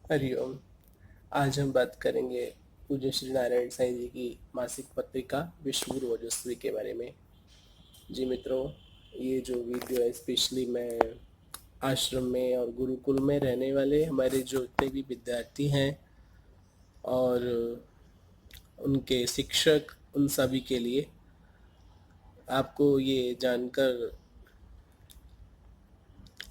हरिओम। आज हम बात करेंगे पूज्य श्री नारायण साईं जी की मासिक पत्रिका विश्व गुरु ओजस्वी के बारे में। जी मित्रों, ये जो वीडियो है स्पेशली मैं आश्रम में और गुरुकुल में रहने वाले हमारे जो जितने भी विद्यार्थी हैं और उनके शिक्षक, उन सभी के लिए। आपको ये जानकर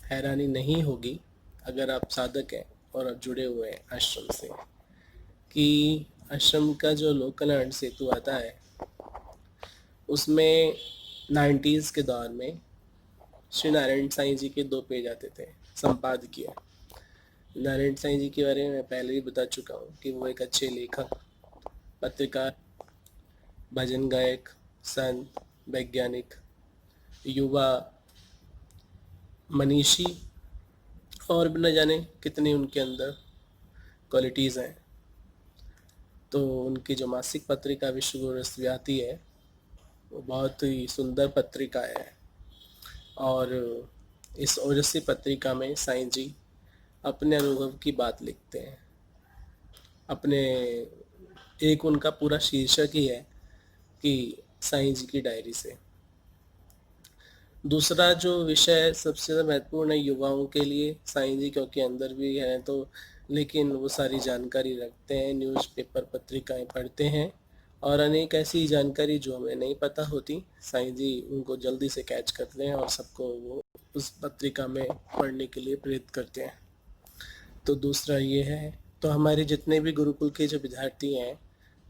हैरानी नहीं होगी, अगर आप साधक हैं और आप जुड़े हुए हैं आश्रम से, कि आश्रम का जो लोक कल्याण सेतु आता है उसमें 90s के दौर में श्री नारायण साईं जी के 2 पेज आते थे संपादकीय। नारायण साईं जी के बारे में मैं पहले ही बता चुका हूँ कि वो एक अच्छे लेखक, पत्रकार, भजन गायक, संत, वैज्ञानिक, युवा, मनीषी और भी न जाने कितनी उनके अंदर क्वालिटीज़ हैं। तो उनकी जो मासिक पत्रिका विश्व गुरु ओजस्वी आती है वो बहुत ही सुंदर पत्रिका है। और इस ओजस्वी पत्रिका में साईं जी अपने अनुभव की बात लिखते हैं। अपने एक उनका पूरा शीर्षक ही है कि साईं जी की डायरी से। दूसरा जो विषय सबसे ज़्यादा महत्वपूर्ण है युवाओं के लिए, साईं जी क्योंकि अंदर भी हैं तो, लेकिन वो सारी जानकारी रखते हैं, न्यूज़पेपर पत्रिकाएं पढ़ते हैं और अनेक ऐसी जानकारी जो हमें नहीं पता होती, साईं जी उनको जल्दी से कैच करते हैं और सबको वो उस पत्रिका में पढ़ने के लिए प्रेरित करते हैं। तो दूसरा ये है। तो हमारे जितने भी गुरुकुल के जो विद्यार्थी हैं,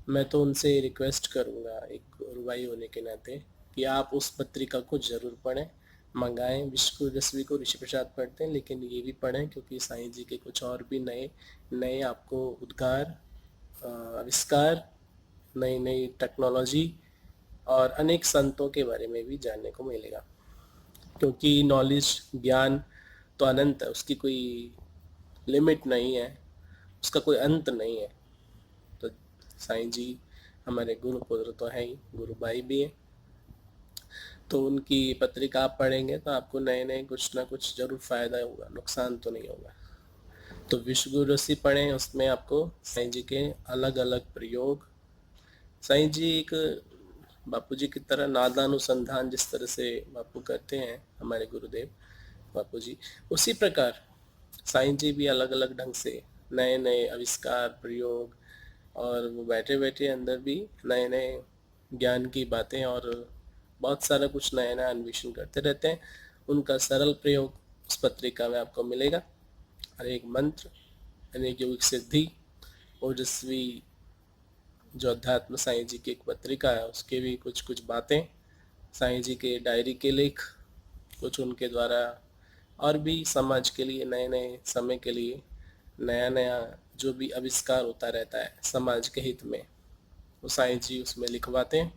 मैं तो उनसे रिक्वेस्ट करूँगा एक गुरु भाई होने के नाते कि आप उस पत्रिका को ज़रूर पढ़ें, मंगाएं। विश्व गुरु ओजस्वी को ऋषि प्रसाद पढ़ते हैं, लेकिन ये भी पढ़ें क्योंकि साईं जी के कुछ और भी नए नए आपको उद्गार, आविष्कार, नई नई टेक्नोलॉजी और अनेक संतों के बारे में भी जानने को मिलेगा। क्योंकि नॉलेज, ज्ञान तो अनंत है, उसकी कोई लिमिट नहीं है, उसका कोई अंत नहीं है। तो साईं जी हमारे गुरु पुत्र तो है ही, गुरु भाई भी हैं। तो उनकी पत्रिका आप पढ़ेंगे तो आपको नए नए कुछ ना कुछ जरूर फायदा होगा, नुकसान तो नहीं होगा। तो विश्व गुरु ओजस्वी पढ़ें, उसमें आपको साईं जी के अलग अलग प्रयोग, साईं जी एक बापू जी की तरह नादानुसंधान जिस तरह से बापू करते हैं, हमारे गुरुदेव बापू जी, उसी प्रकार साईं जी भी अलग अलग ढंग से नए नए आविष्कार, प्रयोग, और वो बैठे बैठे अंदर भी नए नए ज्ञान की बातें और बहुत सारा कुछ नया नया अन्वेषण करते रहते हैं। उनका सरल प्रयोग उस पत्रिका में आपको मिलेगा। अनेक मंत्र, अनेक योगिक सिद्धि, ओजस्वी जो अध्यात्म साईं जी की एक पत्रिका है उसके भी कुछ कुछ बातें, साईं जी के डायरी के लेख, कुछ उनके द्वारा और भी समाज के लिए, नए नए समय के लिए नया नया जो भी आविष्कार होता रहता है समाज के हित में, वो साईं जी उसमें लिखवाते हैं।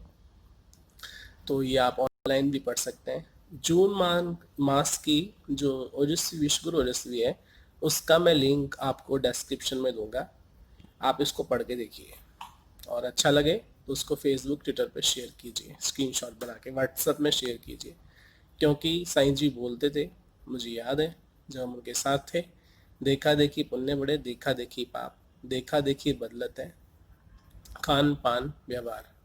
तो ये आप ऑनलाइन भी पढ़ सकते हैं। जून मास की जो ओजस्वी विश्व गुरु ओजस्वी है उसका मैं लिंक आपको डिस्क्रिप्शन में दूंगा, आप इसको पढ़ के देखिए और अच्छा लगे तो उसको फेसबुक, ट्विटर पे शेयर कीजिए, स्क्रीनशॉट बना के व्हाट्सएप में शेयर कीजिए। क्योंकि साईं जी बोलते थे, मुझे याद है जब हम उनके साथ थे, देखा देखी पुण्य बढ़े, देखा देखी पाप, देखा देखी बदलत है खान पान व्यवहार।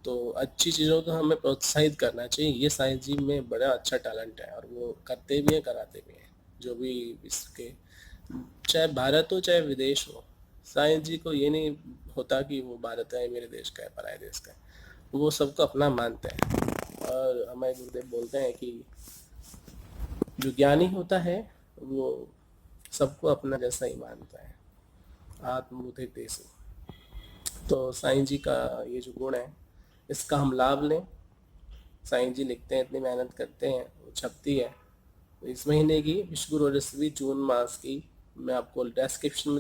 तो अच्छी चीज़ों को हमें प्रोत्साहित करना चाहिए। ये साईं जी में बड़ा अच्छा टैलेंट है और वो करते भी हैं, कराते भी हैं। जो भी इसके, चाहे भारत हो चाहे विदेश हो, साईं जी को ये नहीं होता कि वो भारत है, मेरे देश का है, पराये देश का है, वो सबको अपना मानते हैं। और हमारे गुरुदेव बोलते हैं कि जो ज्ञानी होता है वो सबको अपना जैसा ही मानता है, आत्मबुद्धि देसी। तो साईं जी का ये जो गुण है इसका हम लाभ लें। साईं जी लिखते हैं, इतनी मेहनत करते हैं, वो छपती है। तो इस महीने की विश्व गुरु ओजस्वी जून मास की मैं आपको डिस्क्रिप्शन में